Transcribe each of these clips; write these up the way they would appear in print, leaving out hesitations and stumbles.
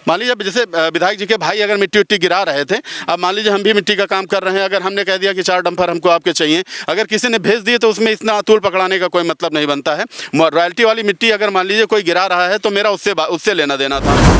मान लीजिए जैसे विधायक जी के भाई अगर मिट्टी उट्टी गिरा रहे थे, अब मान लीजिए हम भी मिट्टी का काम कर रहे हैं, अगर हमने कह दिया कि 4 डंपर हमको आपके चाहिए, अगर किसी ने भेज दिए तो उसमें इतना अतुल पकड़ाने का कोई मतलब नहीं बनता है। रॉयल्टी वाली मिट्टी अगर मान लीजिए कोई गिरा रहा है तो मेरा उससे लेना देना था।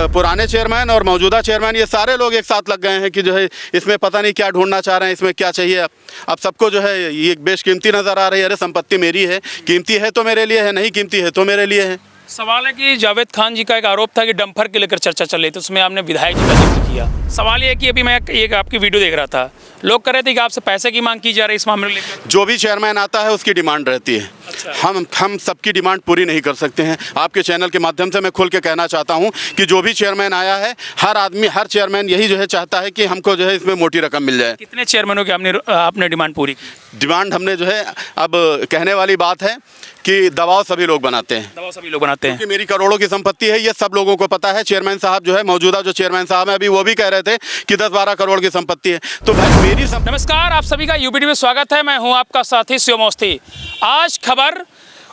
पुराने चेयरमैन और मौजूदा चेयरमैन ये सारे लोग एक साथ लग गए हैं कि जो है इसमें पता नहीं क्या ढूंढना चाह रहे हैं, इसमें क्या चाहिए। अब सबको जो है ये बेशकीमती नज़र आ रही है। अरे संपत्ति मेरी है, कीमती है तो मेरे लिए है, नहीं कीमती है तो मेरे लिए है। सवाल है कि जावेद खान जी का एक आरोप था कि डंपर के लेकर चर्चा चल रही थी, उसमें आपने विधायक जी का जिक्र किया। सवाल ये है कि अभी मैं एक आपकी वीडियो देख रहा था, लोग कह रहे थे कि आपसे पैसे की मांग की जा रही है इस मामले को लेकर। जो भी चेयरमैन आता है उसकी डिमांड रहती है। अच्छा। हम सबकी डिमांड पूरी नहीं कर सकते हैं। आपके चैनल के माध्यम से मैं खुल के कहना चाहता हूं कि जो भी चेयरमैन आया है, हर चेयरमैन यही जो है चाहता है कि हमको जो है इसमें मोटी रकम मिल जाए। कितने चेयरमैनों की आपने डिमांड पूरी की? डिमांड हमने जो है, अब कहने वाली बात है कि दबाव सभी लोग बनाते हैं। दबाव सभी लोग बनाते हैं क्योंकि मेरी करोड़ों की संपत्ति है, ये सब लोगों को पता है। चेयरमैन साहब जो है, मौजूदा जो चेयरमैन साहब हैं, अभी वो भी कह रहे थे कि 10-12 करोड़ की संपत्ति है। तो भाई मेरी नमस्कार, आप सभी का यूपीटी में स्वागत है। मैं हूं आपका साथी शिव मौस्ती। आज खबर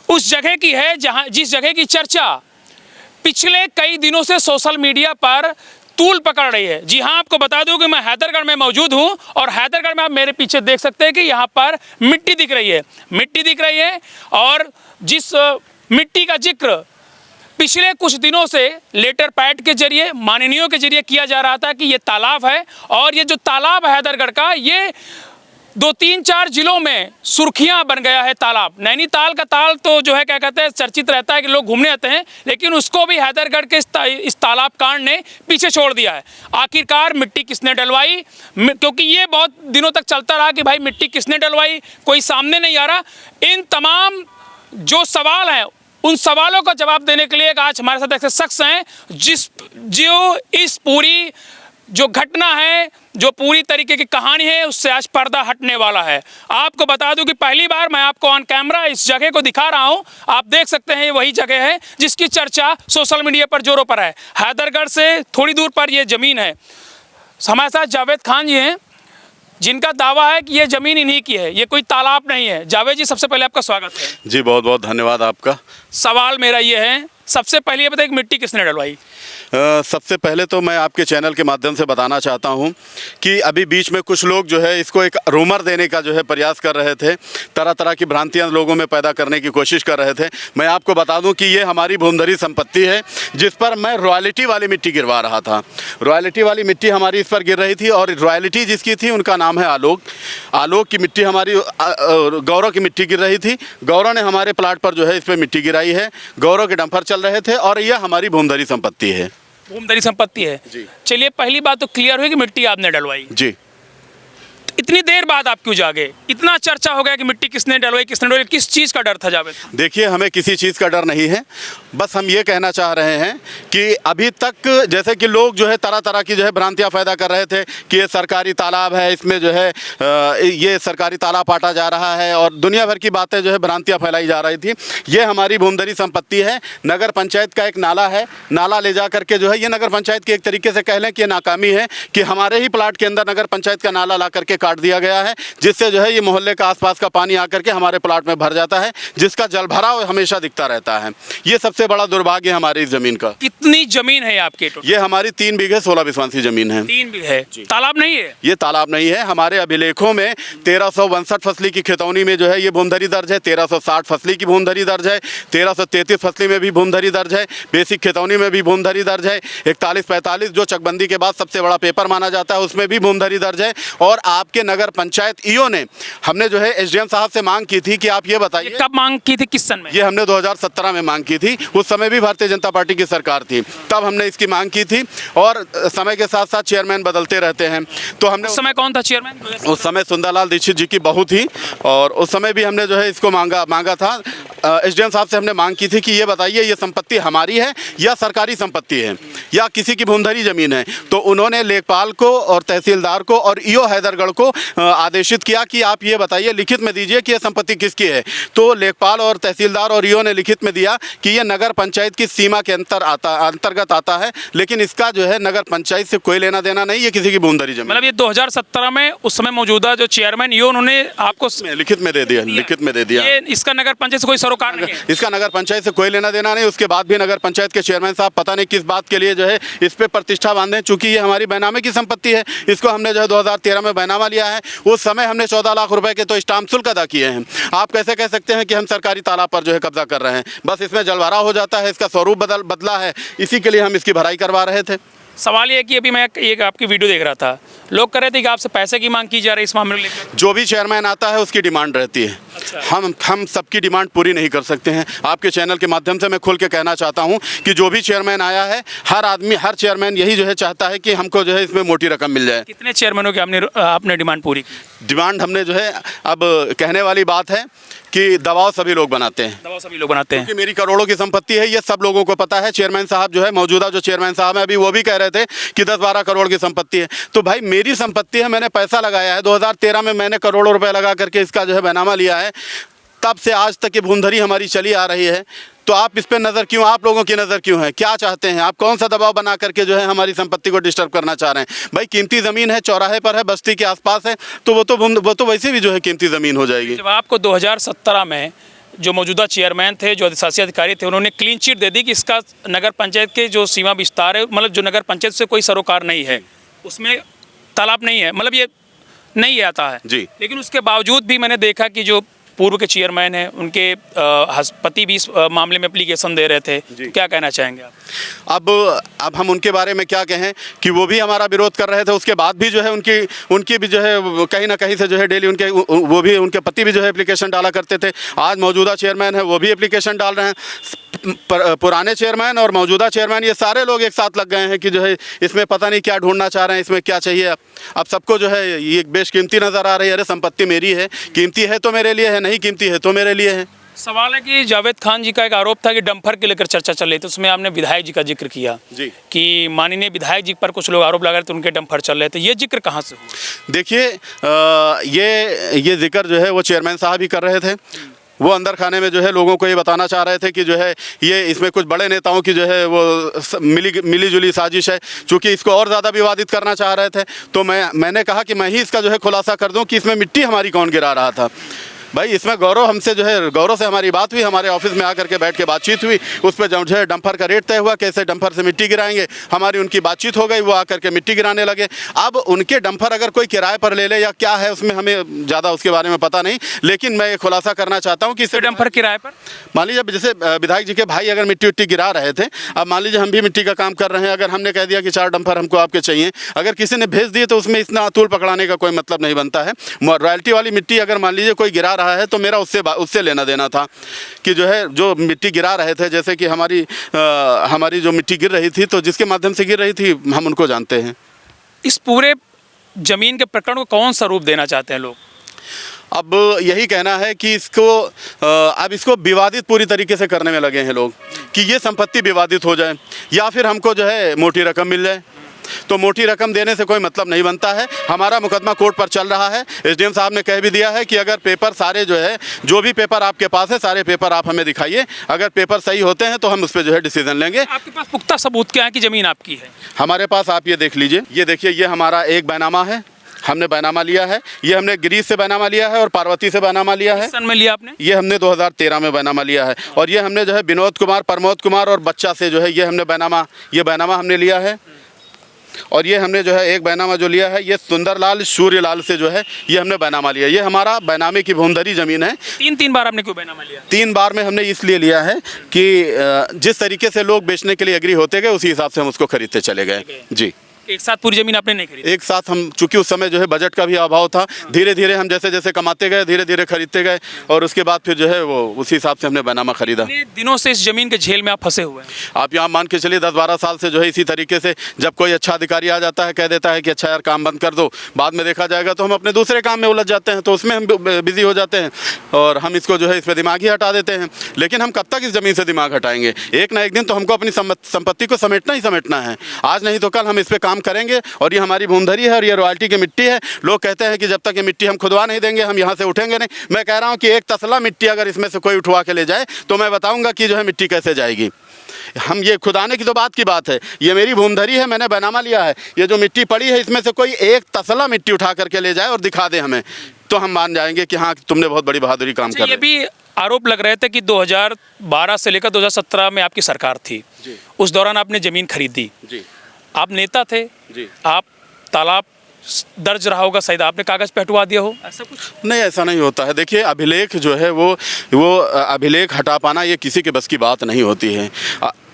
उस जगह की है जिस जगह की चर्चा पिछले कई दिनों से सोशल मीडिया पर तूल पकड़ रही है। जी हाँ, आपको बता दूं कि मैं हैदरगढ़ में मौजूद हूं और हैदरगढ़ में आप मेरे पीछे देख सकते हैं कि यहाँ पर मिट्टी दिख रही है और जिस मिट्टी का जिक्र पिछले कुछ दिनों से लेटर पैड के जरिए, माननीयों के जरिए किया जा रहा था कि ये तालाब है, और ये जो तालाब है हैदरगढ़ का, ये 2-3-4 जिलों में सुर्खियां बन गया है तालाब। नैनीताल का ताल तो जो है क्या कहते हैं चर्चित रहता है कि लोग घूमने आते हैं, लेकिन उसको भी हैदरगढ़ के इस तालाब कांड ने पीछे छोड़ दिया है। आखिरकार मिट्टी किसने डलवाई, क्योंकि ये बहुत दिनों तक चलता रहा कि भाई मिट्टी किसने डलवाई, कोई सामने नहीं आ रहा। इन तमाम जो सवाल हैं, उन सवालों का जवाब देने के लिए आज हमारे साथ ऐसे शख्स हैं जो इस पूरी जो घटना है, जो पूरी तरीके की कहानी है, उससे आज पर्दा हटने वाला है। आपको बता दूं कि पहली बार मैं आपको ऑन कैमरा इस जगह को दिखा रहा हूं। आप देख सकते हैं ये वही जगह है जिसकी चर्चा सोशल मीडिया पर जोरों पर है। हैदरगढ़ से थोड़ी दूर पर ये ज़मीन है। हमारे साथ जावेद खान जी हैं जिनका दावा है कि ये ज़मीन इन्हीं की है, ये कोई तालाब नहीं है। जावेद जी, सबसे पहले आपका स्वागत है। जी बहुत बहुत धन्यवाद आपका। सवाल मेरा ये है, सबसे पहले ये बताइए कि मिट्टी किसने डलवाई? सबसे पहले तो मैं आपके चैनल के माध्यम से बताना चाहता हूं कि अभी बीच में कुछ लोग जो है इसको एक रूमर देने का जो है प्रयास कर रहे थे, तरह तरह की भ्रांतियां लोगों में पैदा करने की कोशिश कर रहे थे। मैं आपको बता दूं कि ये हमारी भूमधरी संपत्ति है जिस पर मैं रॉयल्टी वाली मिट्टी गिरवा रहा था। रॉयल्टी वाली मिट्टी हमारी इस पर गिर रही थी और रॉयल्टी जिसकी थी उनका नाम है आलोक की मिट्टी, हमारी गौरव की मिट्टी गिर रही थी। गौरव ने हमारे प्लाट पर जो है इस पर मिट्टी गिराई है। गौरव के डंपर चल रहे थे और यह हमारी भूमधरी संपत्ति है। भूमधरी संपत्ति है जी। चलिए, पहली बात तो क्लियर हुई कि मिट्टी आपने डलवाई। जी। इतनी देर बाद आप क्यों जागे? इतना चर्चा हो गया कि मिट्टी किसने डलवाई, किस चीज़ का डर था जावेद? देखिए, हमें किसी चीज़ का डर नहीं है। बस हम ये कहना चाह रहे हैं कि अभी तक जैसे कि लोग जो है तरह तरह की जो है भ्रांतियां पैदा कर रहे थे कि ये सरकारी तालाब है, इसमें जो है ये सरकारी तालाब पाटा जा रहा है, और दुनिया भर की बातें जो है भ्रांतियां फैलाई जा रही थी। ये हमारी भूमधरी संपत्ति है। नगर पंचायत का एक नाला है, नाला ले जा करके जो है ये नगर पंचायत की एक तरीके से कह लें कि नाकामी है कि हमारे ही प्लाट के अंदर नगर पंचायत का नाला ला करके काट दिया गया है, जिससे जो है ये मोहल्ले का आसपास का पानी आकर के हमारे प्लाट में भर जाता है, जिसका जलभराव हमेशा दिखता रहता है। ये सबसे बड़ा दुर्भाग्य है हमारी इस जमीन का। कितनी जमीन है आपके? ये हमारी 3 बीघे 16 बिस्वांसी जमीन है। 3 बीघे है, तालाब नहीं है? ये तालाब नहीं है। हमारे अभिलेखों में 1362 फसली की खेतौनी में जो है ये भूमधरी दर्ज है, 1360 फसली की भूमधरी दर्ज है, 1333 फसली में भी भूमधरी दर्ज है, बेसिक खेतौनी में भी भूमधरी दर्ज है, 41-45 जो चकबंदी के बाद सबसे बड़ा पेपर माना जाता है उसमें भी भूमधरी दर्ज है। और आपके नगर पंचायत ईओ ने, हमने जो है एसडीएम साहब से मांग की थी कि आप ये बताइए। कब मांग की थी, किस सन में? ये हमने 2017 में मांग की थी। उस समय भी भारतीय जनता पार्टी की सरकार थी, तब हमने इसकी मांग की थी। और समय के साथ साथ चेयरमैन बदलते रहते हैं, तो हमने उस समय कौन था चेयरमैन? उस समय सुंदरलाल दीक्षित जी की बहू थी, और उस समय भी हमने जो है इसको मांगा था। एसडीएम साहब से हमने मांग की थी कि ये बताइए ये संपत्ति हमारी है या सरकारी संपत्ति है या किसी की भूमधरी जमीन है। तो उन्होंने लेखपाल को और तहसीलदार को और ईओ हैदरगढ़ को आदेशित किया कि आप ये बताइए, लिखित में दीजिए कि यह संपत्ति किसकी है। तो लेखपाल और तहसीलदार और ईओ ने लिखित में दिया कि यह नगर पंचायत की सीमा के अंतर्गत आता है, लेकिन इसका जो है नगर पंचायत से कोई लेना देना नहीं, ये किसी की भूमधरी जमीन। मतलब ये 2017 में उस समय मौजूदा जो चेयरमैन ईओ उन्होंने आपको लिखित में दे दिया। ये इसका नगर पंचायत से कोई सरोकार सरोकार नहीं है। इसका नगर पंचायत से कोई लेना देना नहीं। उसके बाद भी नगर पंचायत के चेयरमैन साहब पता नहीं किस बात के लिए जो है इस पे प्रतिष्ठा बांधे, चूंकि ये हमारी बैनामे की संपत्ति है। इसको हमने जो है 2013 में बैनामा लिया है। उस समय हमने 14 लाख रुपए के तो स्टाम्प शुल्क अदा किए हैं। आप कैसे कह सकते हैं कि हम सरकारी तालाब पर जो है कब्जा कर रहे हैं? बस इसमें जलवारा हो जाता है, इसका स्वरूप बदला है, इसी के लिए हम इसकी भराई करवा रहे थे। सवाल ये है कि अभी मैं एक आपकी वीडियो देख रहा था, लोग कह रहे थे कि आपसे पैसे की मांग की जा रही है इस मामले को लेकर। जो भी चेयरमैन आता है उसकी डिमांड रहती है। अच्छा। हम सबकी डिमांड पूरी नहीं कर सकते हैं। आपके चैनल के माध्यम से मैं खुल के कहना चाहता हूं कि जो भी चेयरमैन आया है, हर चेयरमैन यही जो है चाहता है कि हमको जो है इसमें मोटी रकम मिल जाए। कितने चेयरमैनों की आपने डिमांड पूरी की? डिमांड हमने जो है, अब कहने वाली बात है कि दबाव सभी लोग बनाते हैं। दबाव सभी लोग बनाते हैं। क्योंकि मेरी करोड़ों की संपत्ति है, ये सब लोगों को पता है। चेयरमैन साहब जो है, मौजूदा जो चेयरमैन साहब हैं अभी, वो भी कह रहे थे कि 10-12 करोड़ की संपत्ति है। तो भाई मेरी संपत्ति है, मैंने पैसा लगाया है। 2013 में मैंने करोड़ों रुपए लगा करके इसका जो है बैनामा लिया है। तब से आज तक ये भूमधरी हमारी चली आ रही है। तो आप इस पर नज़र क्यों, आप लोगों की नज़र क्यों है? क्या चाहते हैं आप? कौन सा दबाव बना करके जो है हमारी संपत्ति को डिस्टर्ब करना चाह रहे हैं? भाई कीमती ज़मीन है, चौराहे पर है, बस्ती के आसपास है, तो वो तो वैसे भी जो है कीमती ज़मीन हो जाएगी। जब आपको 2017 में जो मौजूदा चेयरमैन थे, जो शासी अधिकारी थे, उन्होंने क्लीन चिट दे दी कि इसका नगर पंचायत के जो सीमा विस्तार है, मतलब जो नगर पंचायत से कोई सरोकार नहीं है, उसमें तालाब नहीं है, मतलब ये नहीं आता है जी। लेकिन उसके बावजूद भी मैंने देखा कि जो पूर्व के चेयरमैन हैं, उनके पति भी इस मामले में एप्लीकेशन दे रहे थे। तो क्या कहना चाहेंगे आप? अब हम उनके बारे में क्या कहें कि वो भी हमारा विरोध कर रहे थे। उसके बाद भी जो है उनकी भी जो है कहीं ना कहीं से जो है डेली उनके पति भी जो है एप्लीकेशन डाला करते थे। आज मौजूदा चेयरमैन है, वो भी एप्लीकेशन डाल रहे हैं। पुराने चेयरमैन और मौजूदा चेयरमैन, ये सारे लोग एक साथ लग गए हैं कि जो है इसमें पता नहीं क्या ढूंढना चाह रहे हैं, इसमें क्या चाहिए। अब सबको जो है ये बेशकीमती नज़र आ रही है। अरे संपत्ति मेरी है, कीमती है तो मेरे लिए है, नहीं कीमती है तो मेरे लिए है। सवाल है कि जावेद खान जी का एक आरोप था कि डंपर के लेकर चर्चा चल रही थी, उसमें आपने विधायक जी का जिक्र किया जी कि माननीय विधायक जी पर कुछ लोग आरोप लगा रहे थे, उनके डंपर चल रहे थे। ये जिक्र कहाँ से हुआ? देखिए, ये जिक्र जो है वो चेयरमैन साहब ही कर रहे थे। वो अंदर खाने में जो है लोगों को ये बताना चाह रहे थे कि जो है ये इसमें कुछ बड़े नेताओं की जो है वो मिली जुली साजिश है। चूँकि इसको और ज़्यादा विवादित करना चाह रहे थे, तो मैंने कहा कि मैं ही इसका जो है खुलासा कर दूं कि इसमें मिट्टी हमारी कौन गिरा रहा था। भाई इसमें गौरव से हमारी बात हुई, हमारे ऑफिस में आकर के बैठ के बातचीत हुई। उस पर जो है डंपर का रेट तय हुआ, कैसे डंपर से मिट्टी गिराएंगे। हमारी उनकी बातचीत हो गई, वो आकर के मिट्टी गिराने लगे। अब उनके डंपर अगर कोई किराए पर ले ले या क्या है, उसमें हमें ज़्यादा उसके बारे में पता नहीं, लेकिन मैं ये खुलासा करना चाहता हूँ कि इससे डंपर किराए पर, मान लीजिए जैसे विधायक जी के भाई अगर मिट्टी उट्टी गिरा रहे थे, अब मान लीजिए हम भी मिट्टी का काम कर रहे हैं, अगर हमने कह दिया कि 4 डंपर हमको आपके चाहिए, अगर किसी ने भेज दिए तो उसमें इतना अतुल पकड़ाने का कोई मतलब नहीं बनता है। रॉयल्टी वाली मिट्टी अगर मान लीजिए कोई गिरा रहा है तो मेरा उससे लेना देना था कि जो है जो मिट्टी गिरा रहे थे, जैसे कि हमारी जो मिट्टी गिर रही थी, तो जिसके माध्यम से गिर रही थी हम उनको जानते हैं। इस पूरे जमीन के प्रकरण को कौन सा रूप देना चाहते हैं लोग? अब यही कहना है कि इसको विवादित पूरी तरीके से करने में लगे हैं लोग कि ये संपत्ति विवादित हो जाए या फिर हमको जो है मोटी रकम मिल जाए। तो मोटी रकम देने से कोई मतलब नहीं बनता है। हमारा मुकदमा कोर्ट पर चल रहा है। एसडीएम साहब ने कह भी दिया है कि अगर पेपर सारे जो भी पेपर आपके पास है, सारे पेपर आप हमें दिखाइए। अगर पेपर सही होते हैं तो हम उस पर जो है डिसीजन लेंगे। आपके पास पुख्ता सबूत क्या है कि ज़मीन आपकी है? हमारे पास आप ये देख लीजिए, ये देखिए, ये हमारा एक बैनामा है, हमने बैनामा लिया है। ये हमने गिरीश से बैनामा लिया है और पार्वती से बैनामा लिया है। किस सन में लिया आपने? ये हमने 2013 में बैनामा लिया है। और ये हमने जो है विनोद कुमार, प्रमोद कुमार और बच्चा से जो है ये बैनामा हमने लिया है। और ये हमने जो है एक बैनामा जो लिया है, ये सुंदरलाल सूर्यलाल से जो है ये हमने बैनामा लिया। ये हमारा बैनामे की भूमधरी ज़मीन है। तीन बार आपने क्यों बैनामा लिया? 3 बार में हमने इसलिए लिया है कि जिस तरीके से लोग बेचने के लिए एग्री होते गए, उसी हिसाब से हम उसको खरीदते चले गए। जी, एक साथ पूरी ज़मीन आपने नहीं खरीदी? एक साथ हम, चूंकि उस समय जो है बजट का भी अभाव था, धीरे धीरे हम जैसे जैसे कमाते गए, धीरे धीरे खरीदते गए और उसके बाद फिर जो है वो उसी हिसाब से हमने बैनामा खरीदा। दिनों से इस ज़मीन के झेल में आप फंसे हुए हैं? आप यहाँ मान के चलिए 10-12 साल से जो है इसी तरीके से, जब कोई अच्छा अधिकारी आ जाता है, कह देता है कि अच्छा यार काम बंद कर दो, बाद में देखा जाएगा तो हम अपने दूसरे काम में उलझ जाते हैं, तो उसमें हम बिजी हो जाते हैं और हम इसको जो है इस पर दिमाग ही हटा देते हैं। लेकिन हम कब तक इस ज़मीन से दिमाग हटाएंगे? एक ना एक दिन तो हमको अपनी संपत्ति को समेटना ही समेटना है। आज नहीं तो कल हम इस पर काम करेंगे। और ये हमारी भूमधरी है और ये रॉयल्टी की मिट्टी है। लोग कहते हैं कि जब तक ये मिट्टी हम खुदवा नहीं देंगे हम यहाँ से उठेंगे नहीं। मैं कह रहा हूँ कि एक तसला मिट्टी अगर इसमें से कोई उठवा के ले जाए तो मैं बताऊँगा कि जो है मिट्टी कैसे जाएगी। हम ये खुदाने की तो बात है, ये मेरी भूमधरी है, मैंने बैनामा लिया है। ये जो मिट्टी पड़ी है इसमें से कोई एक तसला मिट्टी उठा करके ले जाए और दिखा दे हमें, तो हम मान जाएंगे कि हाँ तुमने बहुत बड़ी बहादुरी काम कर। ये भी आरोप लग रहे थे कि 2012 से लेकर 2017 में आपकी सरकार थी, जी। उस दौरान आपने ज़मीन खरीदी, जी आप नेता थे, जी। आप तालाब दर्ज रहा होगा, शायद आपने कागज़ पे हटवा दिया हो, ऐसा कुछ? नहीं, ऐसा नहीं होता है। देखिए, अभिलेख जो है वो अभिलेख हटा पाना ये किसी के बस की बात नहीं होती है।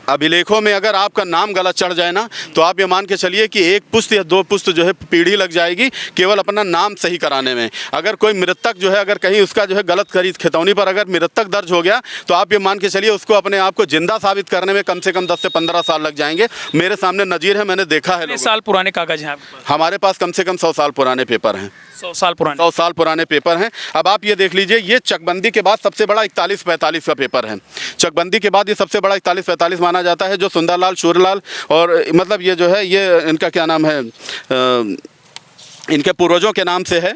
अभिलेखों में अगर आपका नाम गलत चढ़ जाए ना, तो आप ये मान के चलिए कि एक पुश्त या दो पुश्त जो है पीढ़ी लग जाएगी केवल अपना नाम सही कराने में। अगर कोई मृतक जो है, अगर कहीं उसका जो है गलत खरीद खितौनी पर अगर मृतक दर्ज हो गया, तो आप ये मान के चलिए उसको अपने आप को जिंदा साबित करने में कम से कम 10 से 15 साल लग जाएंगे। मेरे सामने नज़ीर है, मैंने देखा है। कितने साल पुराने कागज़ हैं आपके पास? हमारे पास कम से कम 100 साल पुराने पेपर हैं। 100 साल पुराने? 100 साल पुराने पेपर हैं। अब आप ये देख लीजिए, ये चकबंदी के बाद सबसे बड़ा 41-45 का पेपर है। चकबंदी के बाद ये सबसे बड़ा 41-45 माना जाता है, जो सुंदरलाल शूरलाल और मतलब ये जो है, ये इनका क्या नाम है, इनके पूर्वजों के नाम से है,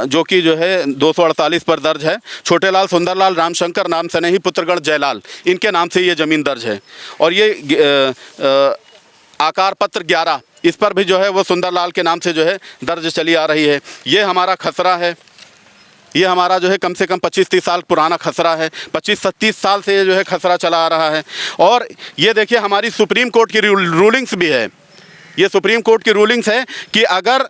जो कि जो है 248 पर दर्ज है। छोटेलाल सुंदरलाल रामशंकर नाम से नहीं, पुत्रगण जयलाल, इनके नाम से ये ज़मीन दर्ज है। और ये आकार पत्र 11, इस पर भी जो है वो सुंदरलाल के नाम से जो है दर्ज चली आ रही है। ये हमारा खसरा है, ये हमारा जो है कम से कम 25-30 साल पुराना खसरा है। 25-30 साल से ये जो है खसरा चला आ रहा है। और ये देखिए, हमारी सुप्रीम कोर्ट की रूलिंग्स भी है। ये सुप्रीम कोर्ट की रूलिंग्स है कि अगर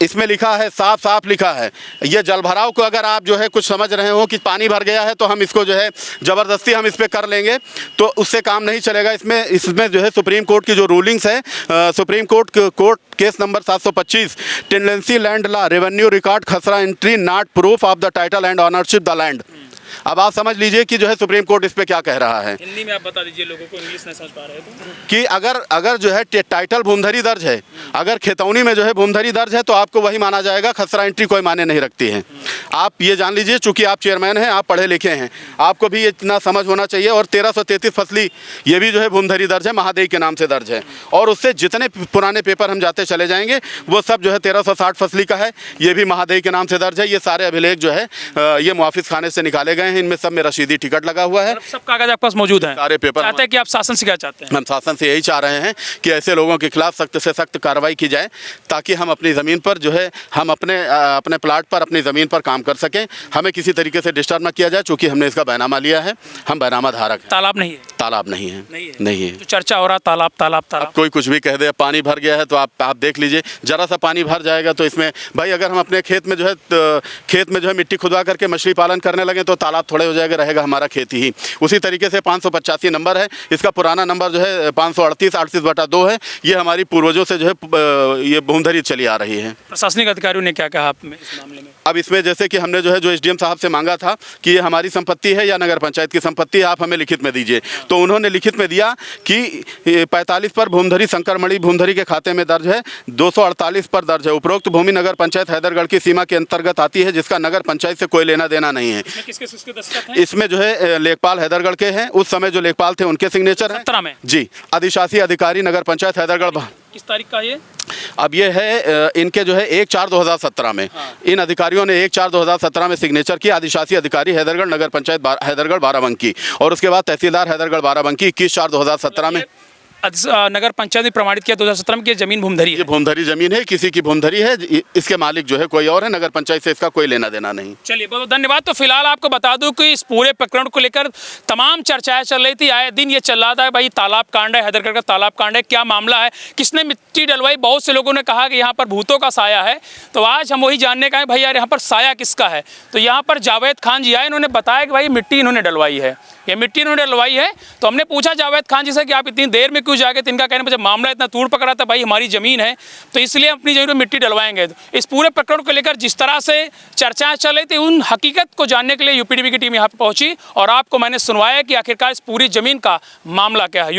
इसमें लिखा है, साफ साफ लिखा है, ये जलभराव को अगर आप जो है कुछ समझ रहे हो कि पानी भर गया है तो हम इसको जो है ज़बरदस्ती हम इस पर कर लेंगे, तो उससे काम नहीं चलेगा। इसमें जो है सुप्रीम कोर्ट की जो रूलिंग्स है, supreme court case number 725, tenancy land law, revenue record khasra entry not proof of the title and ownership the land. अब आप समझ लीजिए कि जो है सुप्रीम कोर्ट इस पे क्या कह रहा है। हिंदी में आप बता दीजिए लोगों को, इंग्लिश नहीं समझ पा रहे तो। कि अगर जो है टाइटल भूमधरी दर्ज है, अगर खितौनी में जो है भूमधरी दर्ज है, तो आपको वही माना जाएगा, खसरा एंट्री कोई माने नहीं रखती है। आप ये जान लीजिए, चूंकि आप चेयरमैन हैं, आप पढ़े लिखे हैं, आपको भी इतना समझ होना चाहिए। और 1333 फसली ये भी जो है भूमधरी दर्ज है, महादेव के नाम से दर्ज है। और उससे जितने पुराने पेपर हम जाते चले जाएंगे, वो सब जो है 1360 फसली का है, ये भी महादेव के नाम से दर्ज है। ये सारे अभिलेख जो है ये मुआफिज खाने से निकाले गए हैं, इनमें सब में रसीदी टिकट लगा हुआ है। सब कागज आपके पास मौजूद है? सारे पेपर चाहते हैं कि आप शासन से क्या चाहते हैं? हम शासन से यही चाह रहे हैं कि ऐसे लोगों के खिलाफ सख्त से सख्त कार्रवाई की जाए, ताकि हम अपनी ज़मीन पर जो है, हम अपने प्लाट पर, अपनी ज़मीन पर काम कर सकें। हमें किसी तरीके से डिस्टर्ब ना किया जाए, चूँकि हमने इसका बैनामा लिया है, हम बैनामा धारक हैं। तालाब नहीं है? तालाब नहीं है, नहीं है। तो चर्चा हो रहा तालाब तालाब तालाब, कोई कुछ भी कह दे, पानी भर गया है तो आप देख लीजिए, ज़रा सा पानी भर जाएगा तो इसमें भाई, अगर हम अपने खेत में जो है मिट्टी खुदवा करके मछली पालन करने लगे तो तालाब थोड़े हो जाएगा, रहेगा हमारा खेती ही। उसी तरीके से 585 नंबर है, इसका पुराना नंबर जो है 538/2 है। ये हमारी पूर्वजों से जो है ये भूमधरी चली आ रही है। प्रशासनिक अधिकारियों ने क्या कहा आप में इस मामले में? अब इसमें जैसे कि हमने जो है जो एसडीएम साहब से मांगा था कि ये हमारी संपत्ति है या नगर पंचायत की संपत्ति है, आप हमें लिखित में दीजिए, तो उन्होंने लिखित में दिया कि 45 पर भूमधरी शंकरमणि भूमधरी के खाते में दर्ज है, 248 पर दर्ज है। उपरोक्त भूमि नगर पंचायत हैदरगढ़ की सीमा के अंतर्गत आती है, जिसका नगर पंचायत से कोई लेना देना नहीं है। किसके दस्तखत हैं? इसमें जो है लेखपाल हैदरगढ़ के हैं, उस समय जो लेखपाल थे उनके सिग्नेचर हैं। 17 में? जी। अधिशासी अधिकारी नगर पंचायत हैदरगढ़। किस तारीख का ये? अब ये है इनके जो है 1/4/2017 में, इन अधिकारियों ने 1/4/2017 में सिग्नेचर किया। अधिशासी अधिकारी हैदरगढ़ नगर पंचायत हैदरगढ़ बाराबंकी, और उसके बाद तहसीलदार हैदरगढ़ बाराबंकी 21/4/2017 में। नगर पंचायत ने प्रमाणित किया 2017 में कि जमीन भूमधरी है। ये भूमधरी जमीन है, किसी की भूमधरी है, इसके मालिक जो है कोई और है, नगर पंचायत से इसका कोई लेना देना नहीं। चलिए, बहुत धन्यवाद। तो फिलहाल आपको बता दूं कि इस पूरे प्रकरण को लेकर तमाम चर्चाएं चल रही थी, आए दिन ये चल रहा था भाई तालाब कांड है, हैदरगढ़ का तालाब कांड है, क्या मामला है, किसने मिट्टी डलवाई। बहुत से लोगों ने कहा कि यहाँ पर भूतों का साया है, तो आज हम वही जानने का है भाई यार यहाँ पर साया किसका है। तो यहाँ पर जावेद खान जी आए, इन्होंने बताया कि भाई मिट्टी इन्होंने डलवाई है, ये मिट्टी इन्होंने डलवाई है। तो हमने पूछा जावेद खान जी से कि आप इतनी देर में क्यों जाके, तो इनका कहना जब मामला इतना तूड़ पकड़ा था भाई हमारी ज़मीन है तो इसलिए अपनी ज़मीन में मिट्टी डलवाएंगे। इस पूरे प्रकरण को लेकर जिस तरह से चर्चाएं चल रही थी, उन हकीकत को जानने के लिए यूपीडीबी की टीम यहाँ पर पहुंची और आपको मैंने सुनवाया कि आखिरकार इस पूरी ज़मीन का मामला क्या है।